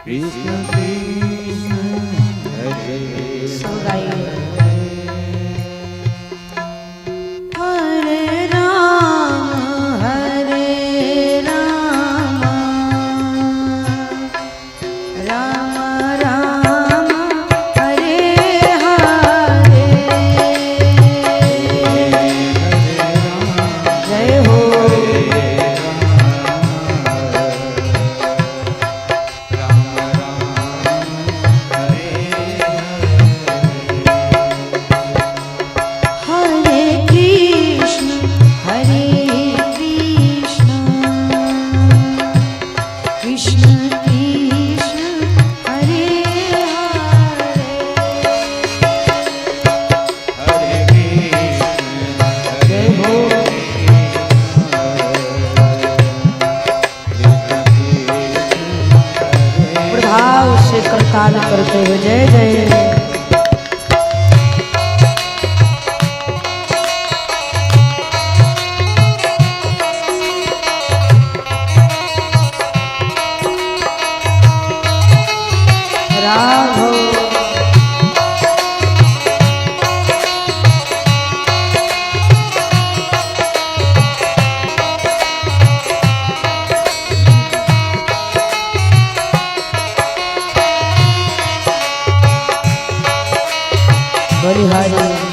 कृष्ण कृष्ण हरे हरे करताल करते हुए जय जय राघव बलिहारी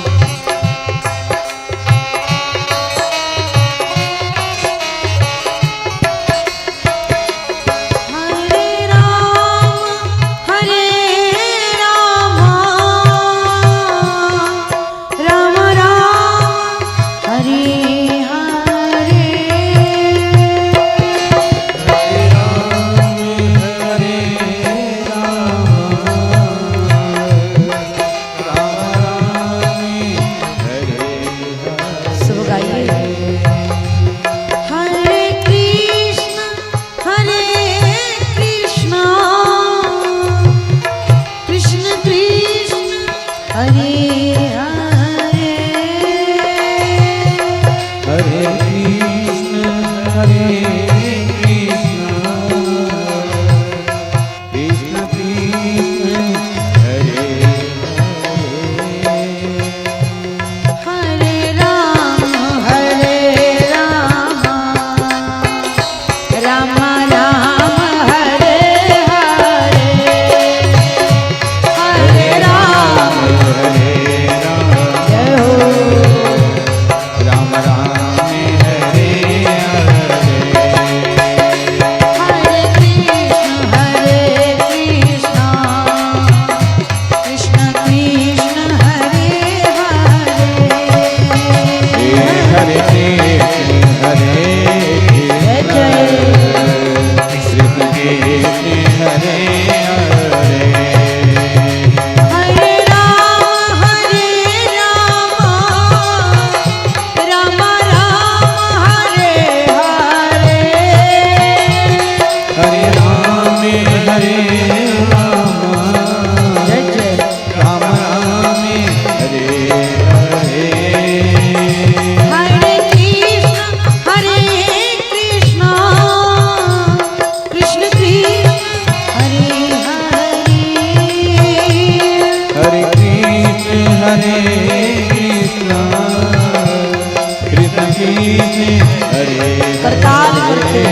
करताल करते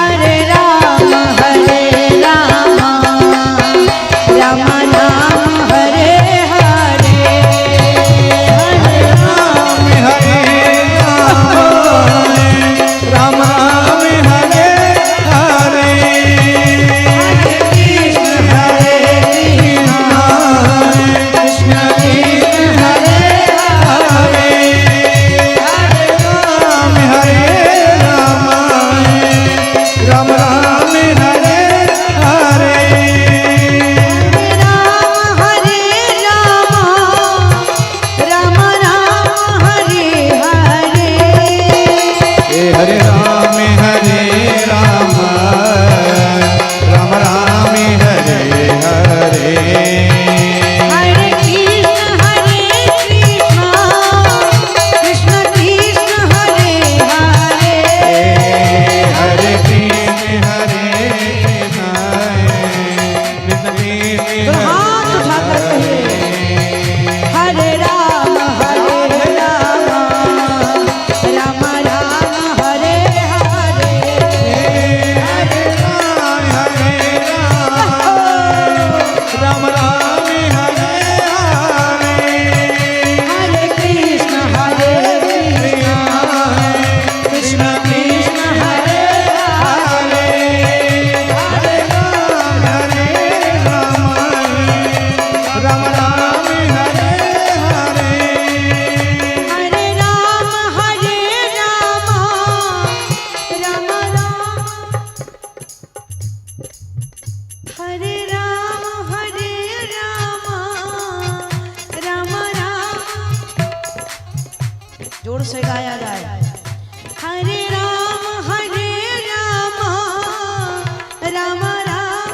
हरे राम राम राम हरे हरे हरे राम राम राम हरे हरे हरे कृष्ण कृष्ण हरे हरे राम राम हरे हरे राम राम हरे हरे हरे राम राम राम हरे हरे हरे कृष्ण कृष्ण हरे हरे हरे कृष्ण हरे राम राम हरे हरे हरे कृष्ण कृष्ण कृष्ण हरे हरे हरे राम राम राम हरे हरे हरे राम राम राम हरे राम राम राम जोर से गाया जाए हरे राम राम राम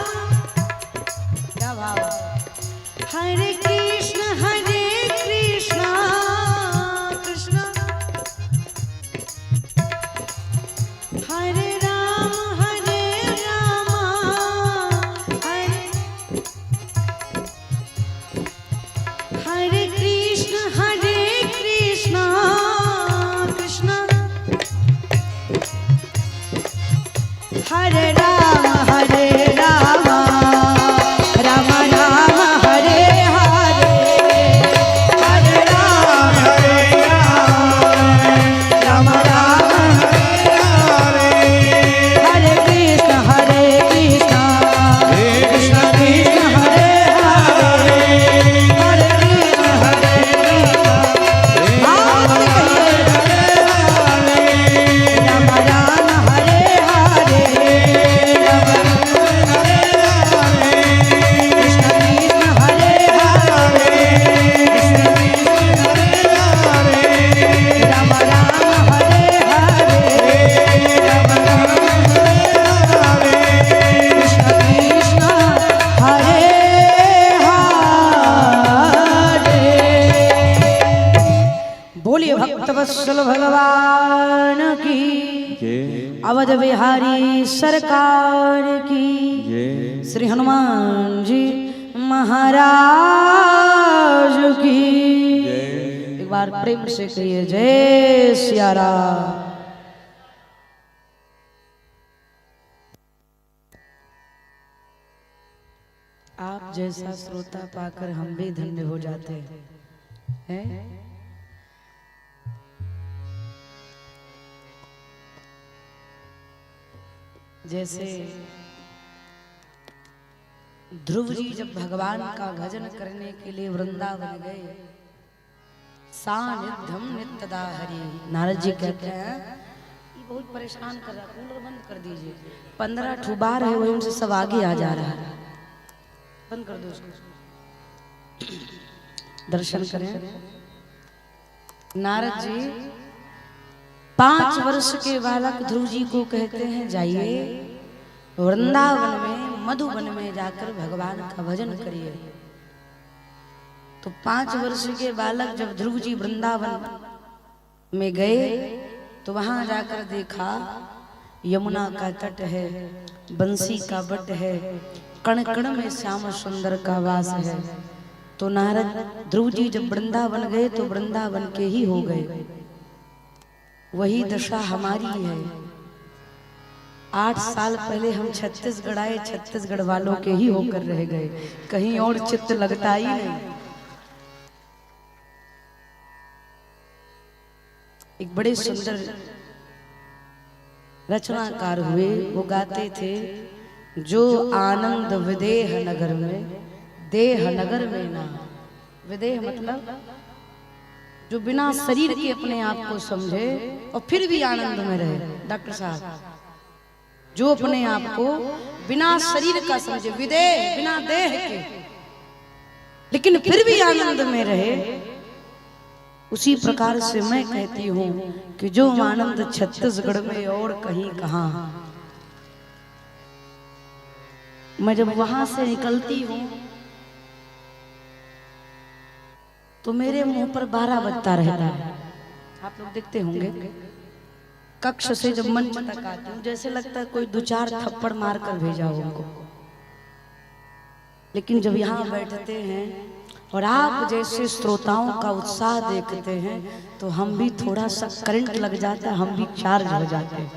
क्या भाव हरे कृष्ण कृष्ण हरे राम हरे हरे कृष्ण कृष्ण हरे राम राम राम हरे हरे हरे राम राम हरे कृष्ण कृष्ण कृष्ण कृष्ण हरे हरे हरे कृष्ण हाथ में कहिए राम राम हरे हरे कृष्ण कृष्ण हरे हरे राम राम हरे हरे कृष्ण कृष्ण हरे हरे बोलिए भक्तवत्सल भगवान की अवध बिहारी सरकार की श्री हनुमान जी महाराज की एक बार प्रेम से कहिए जय सिया राम। आप जैसा श्रोता पाकर हम भी धन्य हो जाते हैं। जैसे ध्रुव जी जब भगवान का भजन करने के लिए वृंदावन गए, सानिध्यम नित्यदा हरि, नारद जी कहते हैं ये बहुत परेशान कर रहा है, कूलर बंद कर दीजिए, 15 ठू बार है वहीं से सब आगे आ जा रहा है, बंद कर दो उसको। दर्शन करें। नारद जी 5 वर्ष के बालक ध्रुव जी को कहते हैं जाइए वृंदावन में मधुवन में जाकर भगवान का भजन करिए। तो 5 वर्ष के बालक जब ध्रुव जी वृंदावन में गए तो वहां जाकर देखा यमुना का तट है, बंसी का बट है, कण कण में श्याम सुंदर का वास है। तो नारद ध्रुव जी जब वृंदावन गए तो वृंदावन के ही हो गए। वही दशा हमारी है। 8 साल पहले हम छत्तीसगढ़ आए, छत्तीसगढ़ वालों के ही होकर रह गए, कहीं और चित्त लगता ही नहीं। एक बड़े सुंदर रचनाकार हुए, वो गाते थे जो आनंद विदेह नगर में, देह नगर में ना। विदेह मतलब जो बिना शरीर के अपने आप को समझे और फिर भी आनंद में रहे। डॉक्टर साहब, जो अपने आप को बिना शरीर का समझे, विदेह बिना देह के, लेकिन फिर भी आनंद में रहे, उसी प्रकार से मैं कहती हूँ कि जो आनंद छत्तीसगढ़ में और कहीं कहाँ। मैं जब वहां से निकलती हूँ तो मेरे मुंह पर 12 बजता रहता है। आप लोग देखते होंगे, कक्ष से जब मंच तक आती हूँ जैसे लगता है कोई 2-4 थप्पड़ मार कर भेजा हो उनको। लेकिन जब यहाँ बैठते हैं और आप जैसे श्रोताओं का उत्साह देखते हैं तो हम भी थोड़ा सा करंट लग जाता है, हम भी चार्ज हो जाते हैं।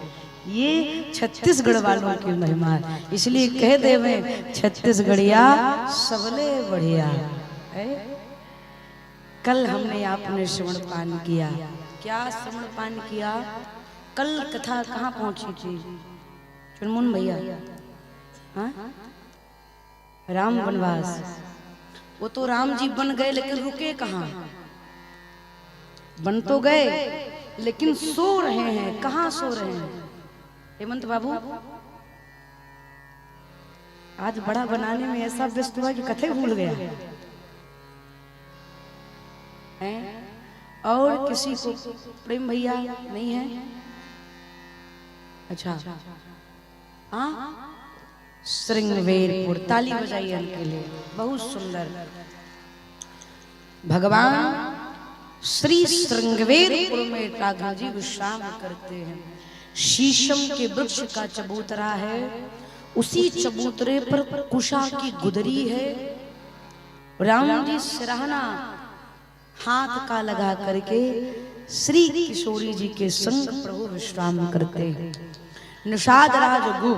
ये छत्तीसगढ़ वालों की महिमा है, इसलिए कह दे में छत्तीसगढ़िया सबले बढ़िया है। कल हमने आपने श्रवण पान किया, क्या श्रवण पान किया? कल कथा कहाँ पहुंची थी चुनमुन भैया? हाँ? राम वनवास। वो तो राम जी बन गए लेकिन रुके कहाँ? बन तो गए लेकिन सो रहे हैं। कहाँ सो रहे हैं हेमंत बाबू? आज बड़ा बनाने में ऐसा व्यस्त हुआ कि कथे भूल गया है। और किसी को प्रेम भैया नहीं है? अच्छा हाँ, श्रृंगवेरपुर, ताली बजाइए उनके लिए, बहुत सुंदर। भगवान श्री श्रृंगवेरपुर में ठाकुर जी विश्राम करते हैं। शीशम के वृक्ष का चबूतरा है, उसी चबूतरे पर कुशा की गुदरी है। राम जी सिरहाना हाथ का लगा करके श्री किशोरी जी के संग प्रभु विश्राम करते हैं। निषाद राज गु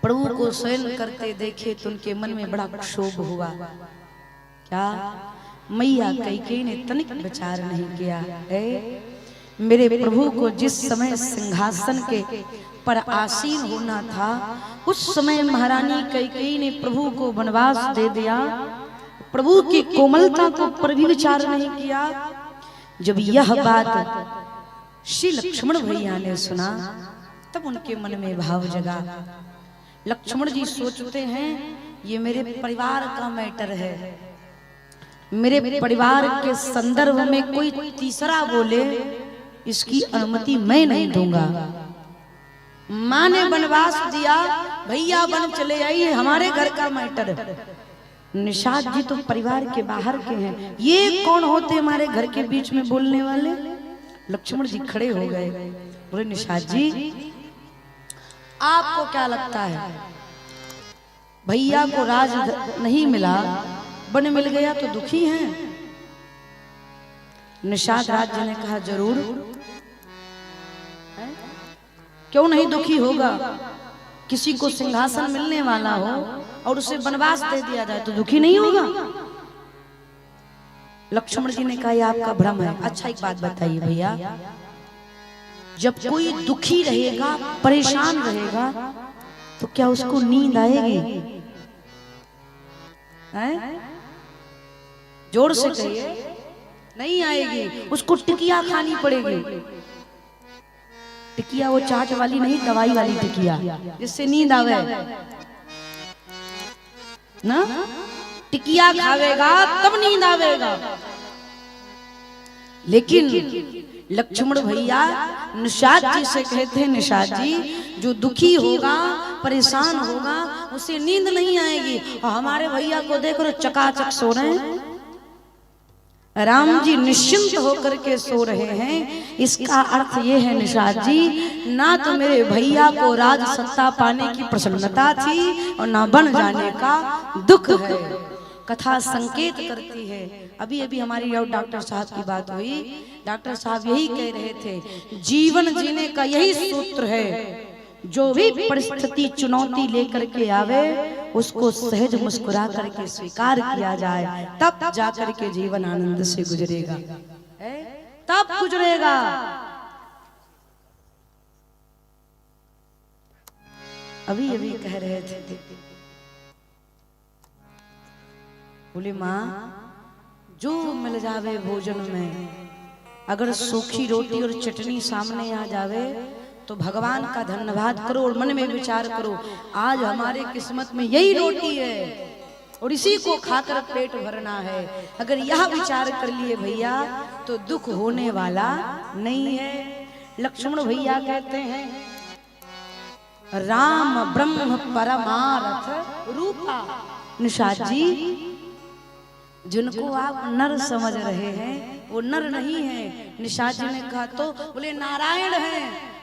प्रभु को शयन करते देखे तो उनके मन में बड़ा क्षोभ हुआ। क्या मैया कैकेयी ने तनिक विचार नहीं किया है? मेरे प्रभु को जिस समय सिंहासन के पर आसीन होना था, उस समय महारानी कैकेयी ने प्रभु को वनवास दे दिया। प्रभु की कोमलता को पर भी विचार नहीं किया। जब यह बात श्री लक्ष्मण भैया ने सुना तब उनके मन में भाव जगा। लक्ष्मण जी सोचते हैं ये मेरे परिवार का मैटर है, मेरे परिवार के संदर्भ में कोई तीसरा बोले इसकी अनुमति मैं नहीं दूंगा। माँ ने वनवास दिया, भैया वन चले आइए, हमारे घर का मैटर है। निषाद जी तो परिवार के बाहर के हैं, ये कौन होते हमारे घर के बीच में बोलने वाले? लक्ष्मण जी खड़े हो गए, बोले निषाद जी आपको क्या लगता है भैया को राज नहीं मिला, वन मिल गया तो दुखी हैं? निषाद राज जी ने कहा जरूर, क्यों नहीं दुखी होगा? किसी को सिंहासन मिलने वाला हो और उसे वनवास दे दिया जाए तो दुखी नहीं होगा? लक्ष्मण जी ने कहा ये आपका भ्रम है। अच्छा एक बात बताइए भैया, जब कोई दुखी रहेगा, परेशान रहेगा तो क्या उसको नींद आएगी? हैं? जोर से कहिए, नहीं आएगी। उसको टिकिया खानी पड़ेगी। टिकिया वो चाट वाली नहीं, दवाई वाली टिकिया, जिससे नींद आवे ना। टिकिया खावेगा तब नींद आवेगा। लेकिन लक्ष्मण भैया निषाद जी से कहते हैं निषाद जी जो दुखी होगा, परेशान होगा, उसे नींद नहीं आएगी। और हमारे भैया को देखो चकाचक सो रहे हैं, राम जी निश्चिंत होकर के सो रहे हैं। इसका अर्थ ये है निषाद जी, ना तो मेरे भैया को राज सत्ता पाने की प्रसन्नता थी और ना बन जाने का दुख है। कथा संकेत करती है। अभी अभी हमारी डॉक्टर साहब की बात हुई, डॉक्टर साहब यही कह रहे थे जीवन जीने का यही सूत्र है, जो भी परिस्थिति चुनौती लेकर के आवे उसको सहज मुस्कुरा करके स्वीकार किया जाए, तब जाकर के जीवन आनंद से गुजरेगा, तब गुजरेगा। अभी अभी कह रहे थे, बोले माँ जो मिल जावे भोजन में, अगर सूखी रोटी और चटनी सामने आ जावे तो भगवान का धन्यवाद करो और मन में विचार करो आज हमारे किस्मत में यही रोटी है और इसी को खाकर पेट भरना है। अगर यह विचार कर लिए भैया तो दुख होने वाला नहीं है। लक्ष्मण भैया कहते हैं राम ब्रह्म परमार्थ रूपा। निषाद जी जिनको आप नर समझ रहे हैं वो नर नहीं है। निषाद जी ने कहा तो बोले नारायण है,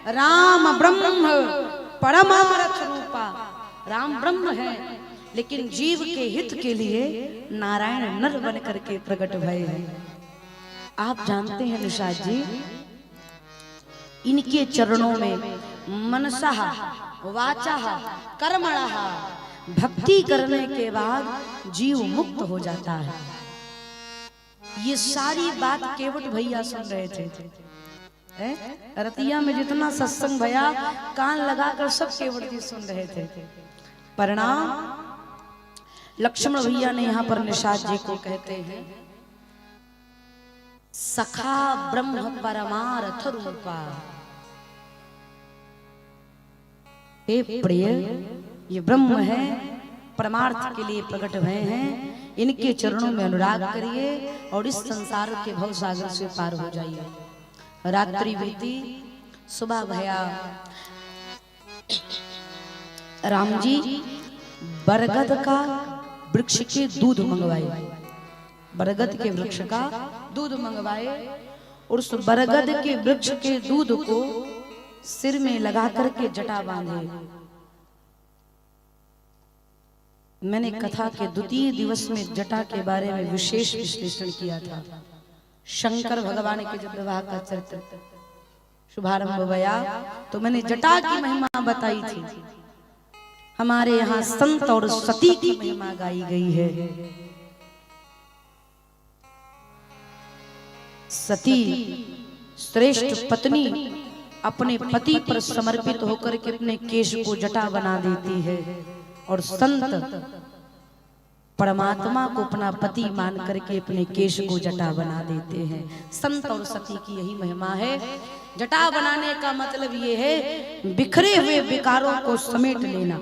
राम ब्रह्म परमार्थ रूपा। राम ब्रह्म है लेकिन जीव के हित के लिए नारायण नर बन करके प्रकट भय है। आप जानते हैं निषाद जी इनके चरणों में मनसा वाचा कर्मणः भक्ति करने के बाद जीव मुक्त हो जाता है। ये सारी बात केवट भैया सुन रहे थे। रतिया में जितना सत्संग भैया कान लगाकर सब केवट जी सुन रहे थे। परिणाम लक्ष्मण भैया ने यहाँ पर निषाद जी को कहते हैं, सखा ब्रह्म परमार्थ रूपा। हे प्रिय, ये ब्रह्म है, परमार्थ के लिए प्रकट हुए हैं, इनके चरणों में अनुराग करिए और इस संसार के भव सागर से पार हो जाइए। रात्रि बीती, सुबह भया, राम जी बरगद का वृक्ष के दूध मंगवाए, बरगद के वृक्ष का दूध मंगवाए और उस बरगद के वृक्ष के दूध को सिर में लगा करके जटा बांधे। मैंने कथा के द्वितीय दिवस में जटा के बारे में विशेष विश्लेषण किया था। शंकर भगवान के जब विवाह का चरित्र शुभारंभ हुआ तो मैंने जटा की महिमा बताई थी। हमारे यहाँ संत और सती की महिमा गाई गई है। सती श्रेष्ठ पत्नी अपने पति पर समर्पित होकर के अपने केश को जटा बना देती है और संत परमात्मा को अपना पति मान करके अपने केश को जटा बना देते हैं। संत और सती की यही महिमा है। जटा बनाने का मतलब ये है बिखरे हुए विकारों को समेट लेना,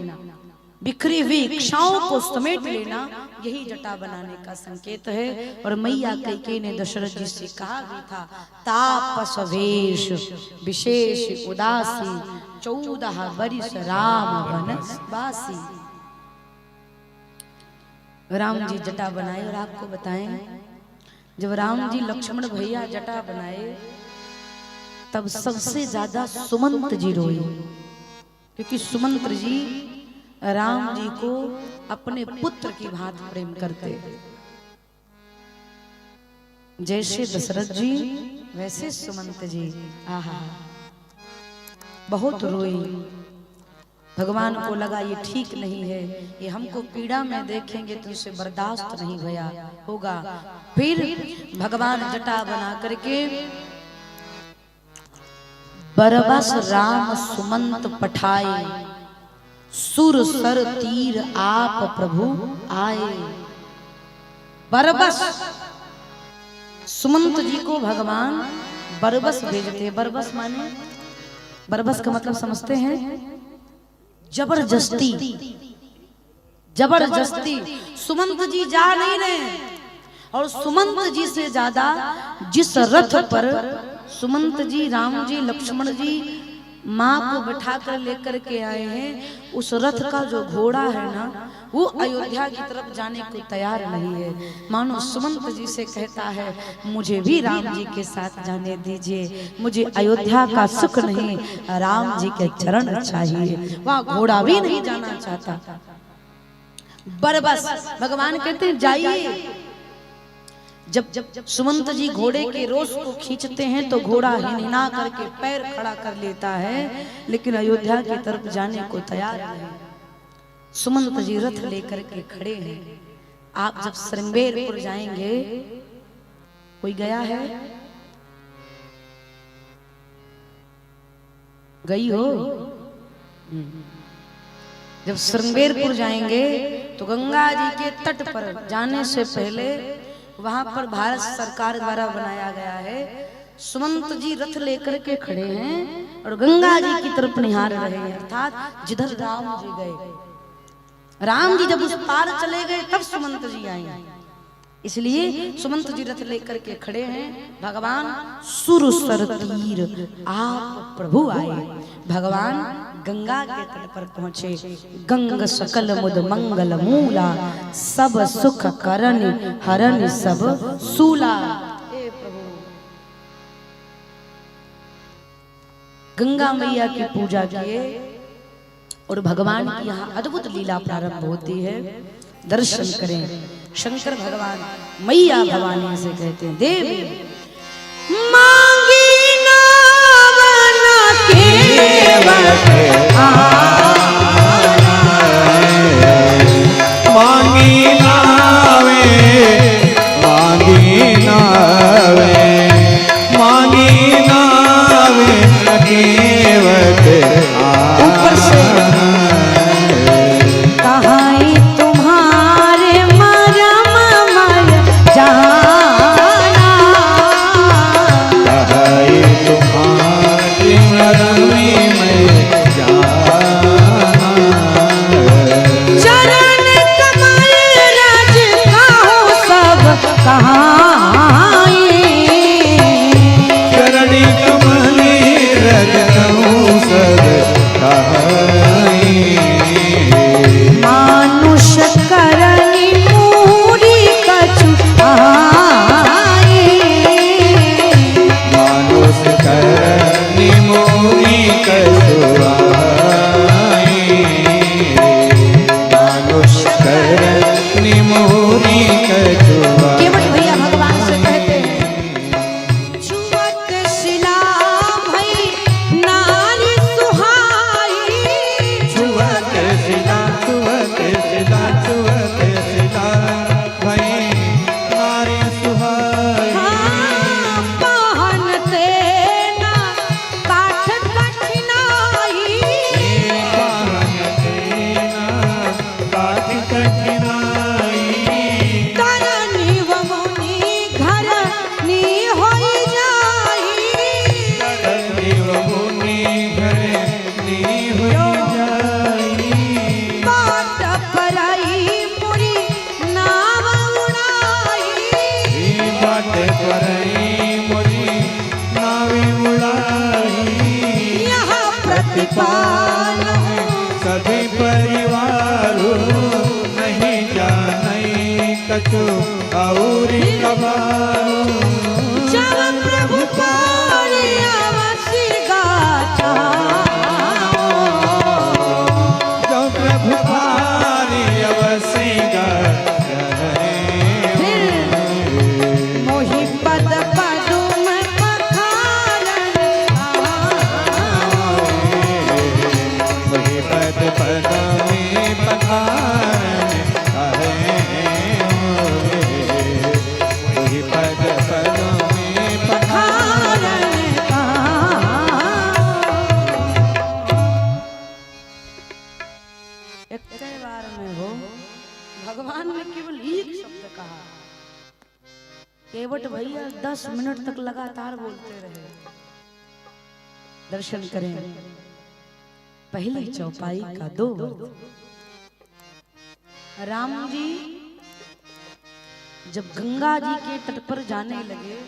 बिखरी हुई इच्छाओं को समेट लेना, यही जटा बनाने का संकेत है। और मैया कैकेयी ने दशरथ जी से कहा भी था, तापस वेश विशेष उदासी 14 वर्ष राम वनवासी। राम जी जटा बनाए और आपको बताएं, जब राम जी लक्ष्मण भैया जटा बनाए तब सबसे ज्यादा सुमंत जी रोए, क्योंकि सुमंत जी राम जी को अपने पुत्र की भांति प्रेम करते। जैसे दशरथ जी वैसे सुमंत जी, आहा बहुत रोई। भगवान को लगा ये ठीक नहीं है, ये हमको पीड़ा में देखेंगे तो उसे बर्दाश्त नहीं भया होगा। फिर भगवान जटा बना करके बरबस राम सुमंत पठाए, सुर सर तीर आप प्रभु आए। बरबस सुमंत जी को भगवान बरबस भेजते। बरबस माने, बरबस का मतलब समझते हैं जबरदस्ती, जबरदस्ती। सुमंत जी जा नहीं रहे और सुमंत जी से ज्यादा जिस रथ पर सुमंत जी, राम जी, लक्ष्मण जी माँ को बैठा कर लेकर के आए हैं, उस रथ का जो घोड़ा है ना, वो अयोध्या की तरफ जाने को तैयार नहीं है। मानो सुमंत जी से कहता है, मुझे भी राम जी के साथ जाने दीजिए, मुझे अयोध्या का सुख नहीं, राम जी के चरण चाहिए। वहाँ घोड़ा भी नहीं जाना चाहता। बरबस भगवान कहते हैं जाइए। जब सुमंत जी घोड़े के रोस को खींचते हैं तो घोड़ा हिनहिना करके पैर खड़ा कर लेता है, लेकिन अयोध्या की तरफ जाने को तैयार नहीं। सुमंत जी रथ लेकर के खड़े हैं। आप जब श्रृंगेरपुर जाएंगे, कोई गया है? गई हो? जब श्रृंगेरपुर जाएंगे तो गंगा जी के तट पर जाने से पहले वहां पर भारत सरकार द्वारा बनाया गया है, सुमंत जी रथ लेकर के खड़े हैं और गंगा जी की तरफ निहार रहे हैं, अर्थात जिधर राम जी गए। राम जी जब उस पार चले गए तब सुमंत जी आए, इसलिए सुमंत जी रथ लेकर के खड़े हैं। भगवान सुर सर तीर आप प्रभु आए। भगवान गंगा के तट पर पहुंचे। गंग सकल मुद मंगल मूला, सब सुख करन हरन सब सूला। हे प्रभु, गंगा मैया की पूजा किए और भगवान की यहाँ अद्भुत लीला प्रारंभ होती है। दर्शन करें। शंकर भगवान मैया भवानी से कहते हैं, देवी मांगी ना बना केवट मांगी नावे मांगी नावे मांगी नावे केवट ऊपर से कहाई तुम्हारे मरम मय जाना कहाई तुम्हारी मरमी में जाना चरण कमल रज काहू सब कहाई चरणी कमली रजनऊ सद कहाई मानुष करनी मूरी कछु आई मानुष करनी मोरी कसुआई मानुष करनी मोरी कसुआई केवट भैया भगवान से कहते हैं छुअत शिला भई नारी सुहाई छुअत सिला छुअत सिला छुअत सिला भई नारी सुहाई हाँ, पहनते ना काठ कठिनाई काठी कठिनाई तरनी व मुनि घर नी होई जाई देव मुनि घरे नी हो जाई बाट परई मुरी नाव उड़ाई बाट परई मुरी नावी उड़ाई यहाँ प्रतिपाल सभी परिवार नहीं जाने कछु औरी कबारू जब प्रभु पारे अवसि गाथा जो प्रभु पारी अवसी फिर मोहि पद पदुम पखारन वही पद पद में पखारन कहे वही पद पद में पखारन एक बार में हो भगवान ने केवल एक शब्द कहा केवट भैया 10 मिनट तक लगातार बोलते रहे दर्शन करें पहली चौपाई का 2 राम जी जब गंगा जी के तट पर जाने लगे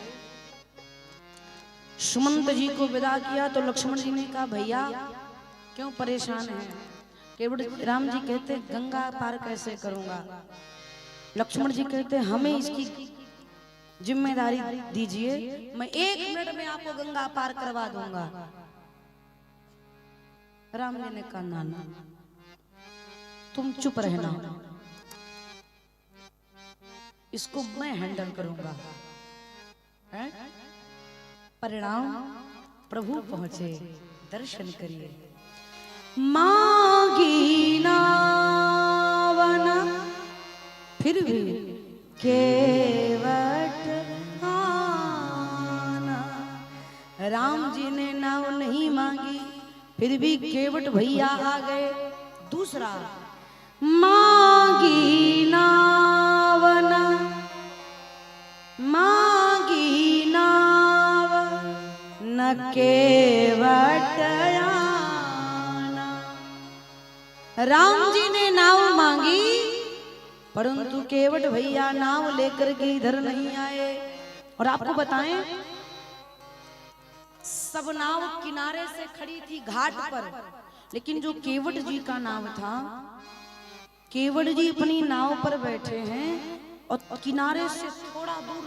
सुमंत जी को विदा किया तो लक्ष्मण जी ने कहा भैया क्यों परेशान है केवट राम जी कहते गंगा पार कैसे करूंगा लक्ष्मण जी कहते हमें इसकी जिम्मेदारी दीजिए मैं 1 मिनट में आपको गंगा पार करवा दूंगा राम जी ने कहा ना तुम चुप रहना इसको मैं हैंडल करूंगा है? परिणाम प्रभु पहुंचे दर्शन करिए मांगी नावन फिर भी केवट आना राम जी ने नाव नहीं मांगी फिर भी केवट भैया आ गए दूसरा मांगी नावन मांगी नाव न केवट आना राम जी ने नाव मांगी परंतु केवट भैया नाव लेकर के इधर नहीं आए और आपको बताएं सब नाव किनारे से खड़ी थी घाट पर लेकिन जो केवट जी का नाव था केवट जी अपनी नाव पर बैठे हैं और किनारे से थोड़ा दूर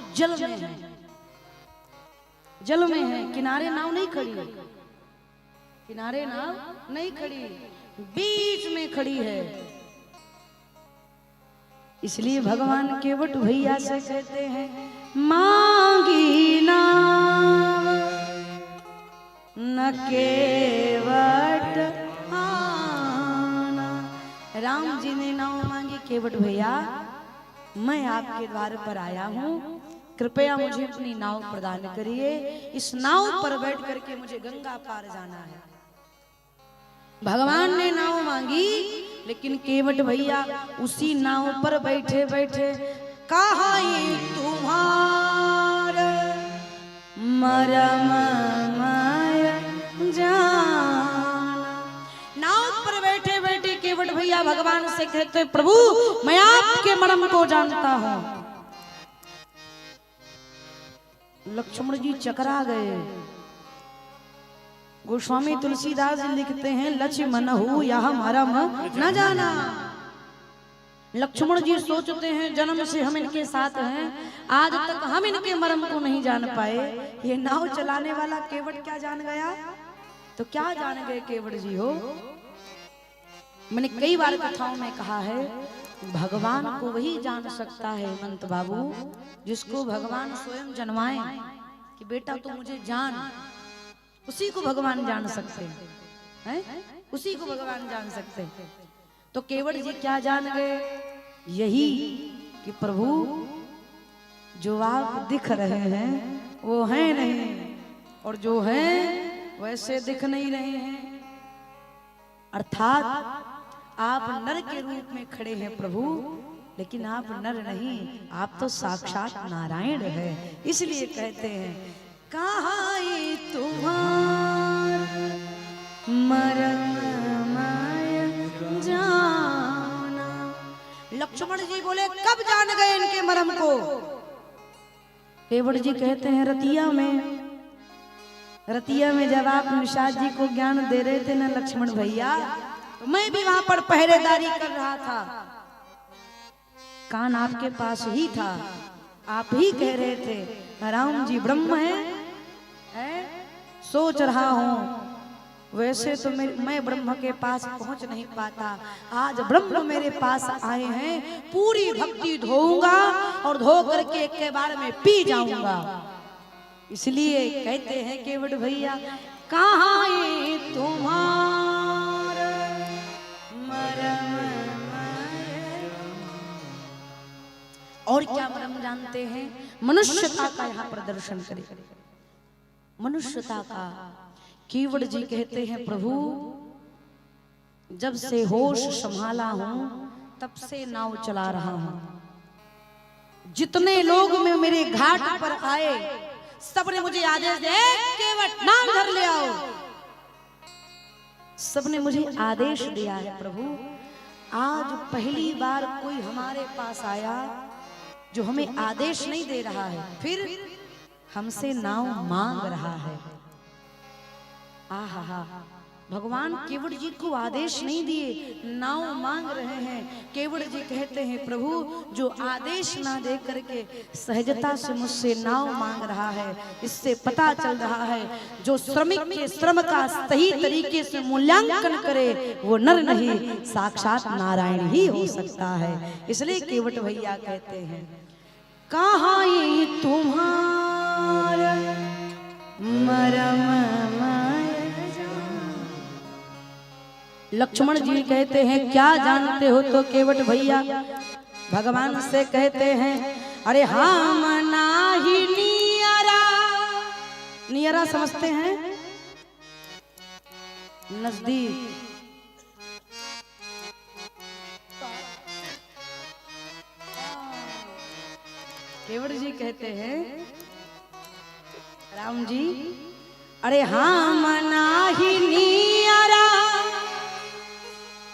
जल में है किनारे नाव नहीं खड़ी किनारे नाव नहीं खड़ी बीच में खड़ी है इसलिए भगवान केवट भैया से कहते हैं मांगी नाव न केवट राम जी ने नाव मांगी, केवट भैया मैं आपके द्वार पर आया हूँ, कृपया मुझे अपनी नाव प्रदान करिए। इस नाव पर बैठ करके मुझे गंगा पार जाना है। भगवान ने नाव मांगी, लेकिन केवट भैया उसी नाव पर बैठे बैठे कहा ये तुम्हारा मरम माया जाना। नाव पर बैठे बैठे केवट भैया भगवान से कहते, प्रभु मैं आपके मरम को जानता हूं। लक्ष्मण जी चकरा गए। गोस्वामी तुलसीदास जी लिखते हैं, लक्ष्मण हो यह मरम न जाना। लक्ष्मण जी सोचते हैं जन्म से हम इनके साथ हैं, आज तक हम इनके मरम को नहीं जान पाए, ये नाव चलाने वाला केवट क्या जान गया? तो क्या जान गए केवट जी हो? मैंने कई बार कथाओं में कहा है, भगवान को वही जान सकता है हेमंत बाबू जिसको भगवान स्वयं जन्माए कि बेटा तू मुझे जान, उसी को भगवान जान सकते हैं, उसी को भगवान जान सकते हैं। तो केवट जी क्या जान गए? यही कि प्रभु जो आप दिख रहे हैं वो है नहीं, और जो है वैसे दिख नहीं रहे हैं। अर्थात आप नर के रूप में खड़े हैं प्रभु, लेकिन आप नर नहीं, आप तो साक्षात नारायण है। इसलिए कहते हैं कहाँ ये तुम्हारा मरम माया जाना। लक्ष्मण जी बोले कब जान गए इनके मरम को? केवट जी कहते हैं रतिया में जब आप निषाद जी को ज्ञान दे रहे थे ना लक्ष्मण भैया, तो मैं भी वहां पर पहरेदारी कर रहा था, कान आपके पास ही था, आप ही कह रहे थे राम जी ब्रह्म है? सोच रहा हूं वैसे तो मैं ब्रह्म के पास पहुंच नहीं पाता, आज ब्रह्म मेरे पास आए हैं, पूरी भक्ति धोऊंगा और धो करके एक के बार में पी जाऊंगा। इसलिए कहते हैं केवट भैया कहाँ ये तुम्हारा मरम माया। और क्या मरम जानते हैं? मनुष्यता का यहाँ प्रदर्शन करे, मनुष्यता का। केवट जी कहते हैं प्रभु जब से होश संभाला हूं तब से नाव चला रहा हूं। जितने लोग में मेरे घाट पर आए सबने मुझे आदेश दिया, केवट नाव धर ले आओ। सबने मुझे आदेश दिया है प्रभु, आज पहली बार कोई हमारे पास आया जो हमें आदेश नहीं दे रहा है, फिर हमसे नाव मांग रहा है। आहा, भगवान केवट जी को आदेश नहीं दिए, नाव मांग रहे हैं। केवट जी कहते हैं प्रभु जो आदेश ना दे करके सहजता से मुझसे नाव मांग रहा है, इससे पता चल रहा है जो श्रमिक के श्रम का सही तरीके से मूल्यांकन करे वो नर नहीं, साक्षात नारायण ही हो सकता है। इसलिए केवट भैया कहते हैं कहाँ ये तुम्हारा मरम माया जाना। लक्ष्मण जी कहते हैं क्या जानते हो? तो केवट भैया भगवान से कहते हैं अरे हम नाही नियरा। नियरा समझते हैं? नजदीक। केवट जी कहते हैं राम जी अरे हम नाही नियरा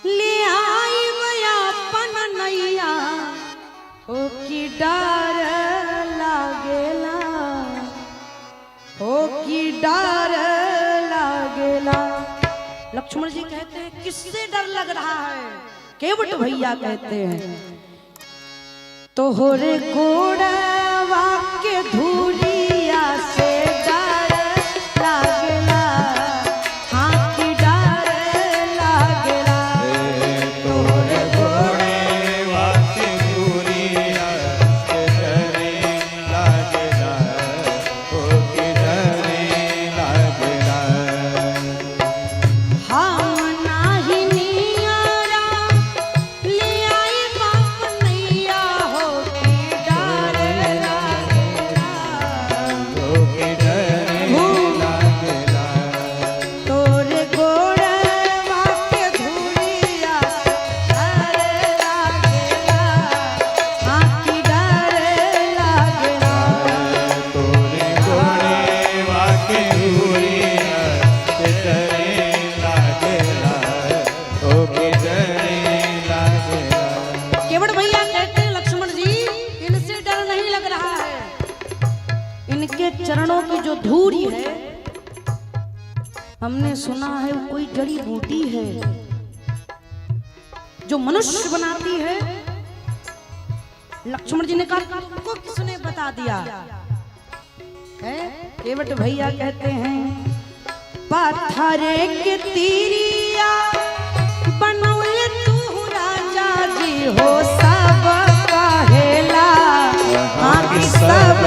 ले आई मैं अपन नैया हो की डर लागेला, हो की डर लागेला। लक्ष्मण जी कहते हैं किससे डर लग रहा है? केवट भैया कहते हैं तोहरे गोड़वा के धूलिया से डर लागेला, हाँ की डर लागेला। तोहरे गोड़वा के धूलिया से डरे लागेला, हो के डरे लागेला। हम नाही नियरा होके डरे लागे केवट भैया कहते हैं लक्ष्मण जी इनसे डर नहीं लग रहा है, इनके चरणों की जो धूड़ी है हमने सुना है वो कोई जड़ी बूटी है जो मनुष्य बनाती है। लक्ष्मण जी ने कहा तुमको किसने बता दिया है? केवट भैया कहते हैं पत्थरे के तीरिया बनौले तू राजा जी हो सब कहेला, हाँ कि सब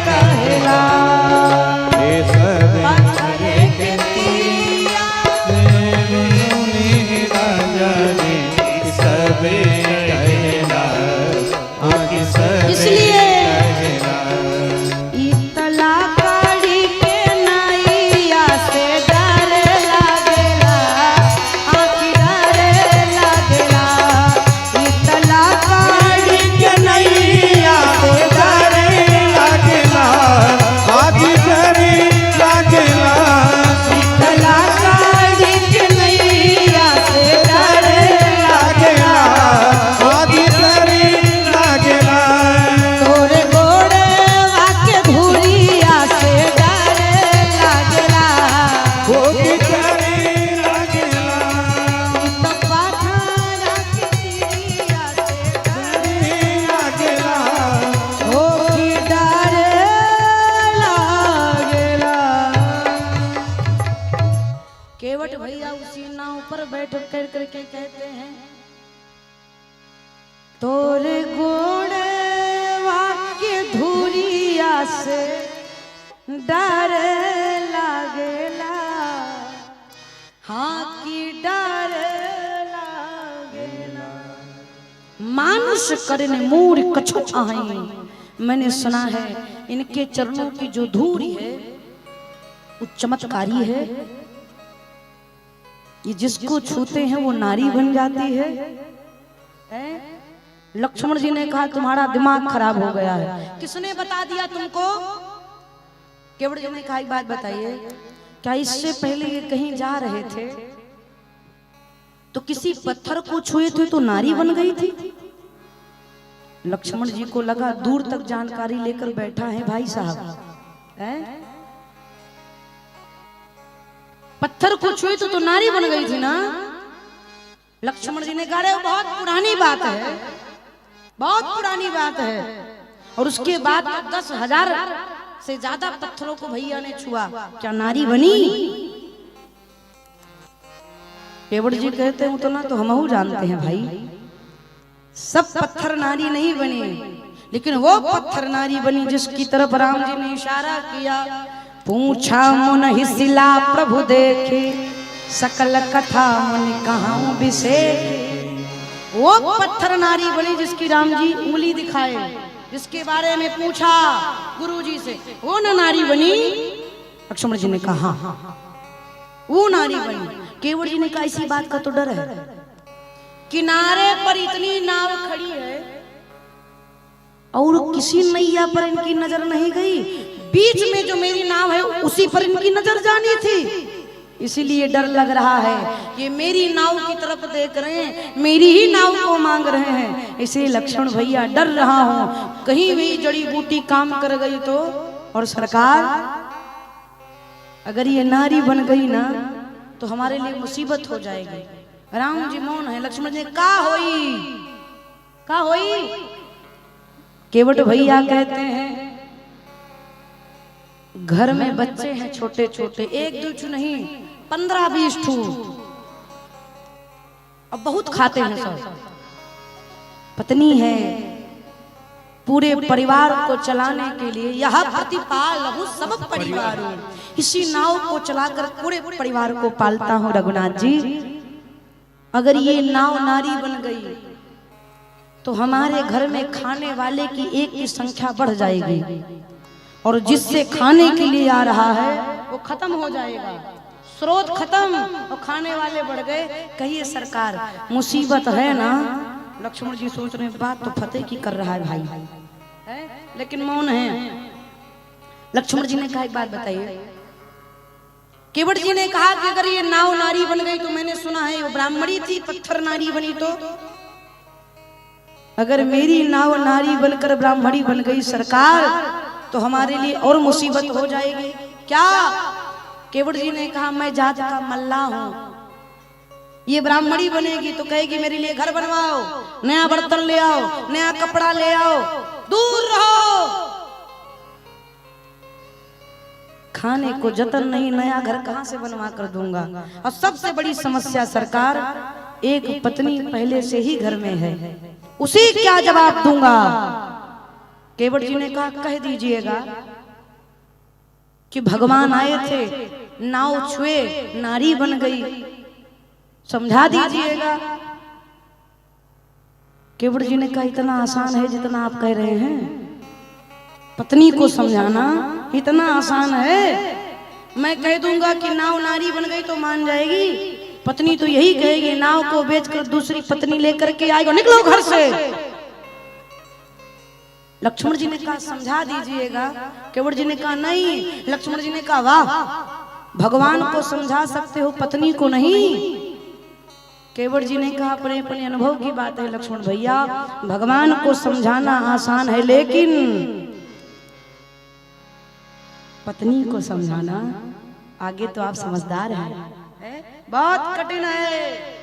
कहेला। ये सब पत्थरे के तीरिया राजा जी सब कहेला, आगे सब इसलिए कहेला। इतला काढ़ी के नैया से डर लागेला, आखिर डर लागेला। इतला काढ़ी के नैया से डर लागेला, आगे डरे लागेला। इतला काढ़ी के नैया से डर लागेला, आगे डरे लागेला। तोरे गोड़े वाके धुरिया से डर लागेला। होके डरे लागेला, तो पाथरा के तीरिया से डरे लागेला। ओ की डर लागेला। केवट भैया उसी नाव पर बैठ कर करके कहते हैं तोरे गोड़े वाके धुरिया से डर लागेला, हाँ की डर लागेला। मानुष करने मूर कछु आई, मैंने सुना है इनके चरणों की जो धूरी है वो चमत्कारी है, ये जिसको छूते हैं वो नारी बन जाती है। लक्ष्मण जी ने कहा तुम्हारा दिमाग खराब हो गया है, किसने बता दिया तुमको? केवट जी ने कहा एक बात बताइए, क्या इससे पहले ये कहीं जा रहे थे तो किसी पत्थर को छुए थे तो नारी बन गई थी? लक्ष्मण जी को लगा दूर तक जानकारी लेकर बैठा है भाई साहब, पत्थर को छुए तो नारी बन गई थी ना। लक्ष्मण जी ने कहा रे बहुत पुरानी बात है, बहुत पुरानी बात है। और उसके बाद 10,000 से ज्यादा पत्थरों को भैया ने छुआ, क्या नारी बनी? केवट जी कहते हैं उतना तो हमहू जानते हैं भाई, सब पत्थर नारी नहीं बने, लेकिन वो पत्थर नारी बनी जिसकी तरफ राम जी ने इशारा किया। पूछा मुन हिसिला प्रभु देखे, सकल कथा मुनि कहाऊं विशेष। वो पत्थर नारी बनी जिसकी राम जी उंगली दिखाए, जिसके बारे में पूछा गुरु जी से, वो न नारी बनी? लक्ष्मण जी ने कहा हाँ वो नारी बनी। केवट जी ने कहा इसी बात का तो डर है, किनारे पर इतनी नाव खड़ी है और किसी नैया पर इनकी नजर नहीं गई, बीच में जो मेरी नाव है उसी पर इनकी नजर जानी थी, इसीलिए डर लग रहा है। ये मेरी नाव की तरफ देख रहे हैं, मेरी ही नाव को मांग रहे हैं, इसलिए लक्ष्मण भैया डर रहा हूं कहीं भी जड़ी बूटी काम कर गई तो। और सरकार अगर ये नारी बन गई ना तो हमारे लिए मुसीबत हो जाएगी। राम जी मौन है, लक्ष्मण जी का होई का होई? केवट भैया कहते हैं घर में बच्चे हैं छोटे छोटे, एक दो नहीं 15-20 ठू, अब बहुत खाते हैं सब, पत्नी है, पूरे परिवार को चलाने के लिए यह प्रतिपाल हूँ सब परिवार, इसी नाव को चलाकर पूरे परिवार को पालता हूँ रघुनाथ जी। अगर ये नाव नारी बन गई तो हमारे घर में खाने वाले की एक की संख्या बढ़ जाएगी, और जिससे खाने के लिए आ रहा है वो खत्म हो जाएगा, स्रोत खत्म और खाने वाले बढ़ गए। कहिए सरकार मुसीबत है ना? लक्ष्मण जी सोच रहे बात तो फतेह की कर रहा है भाई है? लेकिन मौन है। लक्ष्मण जी ने कहा एक बात बताइए, केवट जी ने कहा कि अगर ये नाव नारी बन गई, तो मैंने सुना है वो ब्राह्मणी थी, पत्थर नारी बनी, तो अगर मेरी नाव नारी बनकर ब्राह्मणी बन गई सरकार, तो हमारे लिए और मुसीबत हो जाएगी। क्या? केवट जी ने कहा मैं जात का मल्ला हूं, ये ब्राह्मणी बनेगी तो कहेगी मेरे लिए घर बनवाओ, नया बर्तन ले आओ, नया कपड़ा ले आओ, दूर रहो, खाने को जतन नहीं, नया घर कहां से बनवा कर दूंगा। और सबसे बड़ी समस्या सरकार, एक पत्नी पहले से ही घर में है, उसे क्या जवाब दूंगा। केवट जी ने कहा कह दीजिएगा कि भगवान आए थे, नाव छुए, नारी बन गई, समझा दीजिएगा। केवट जी ने कहा इतना आसान है जितना आप कह रहे हैं, पत्नी को समझाना इतना आसान है। मैं कह दूंगा कि नाव नारी बन गई तो मान जाएगी, पत्नी तो यही कहेगी नाव को बेचकर दूसरी पत्नी लेकर के आएगा, निकलो घर से। लक्ष्मण जी ने कहा समझा दीजिएगा। केवट जी ने कहा नहीं। लक्ष्मण जी ने कहा वाह, भगवान को समझा सकते हो, पत्नी को नहीं। केवट जी ने कहा अपने अपने अनुभव की बात है लक्ष्मण भैया, भगवान को समझाना आसान है, लेकिन पत्नी को समझाना, आगे तो आप समझदार हैं, बहुत कठिन है।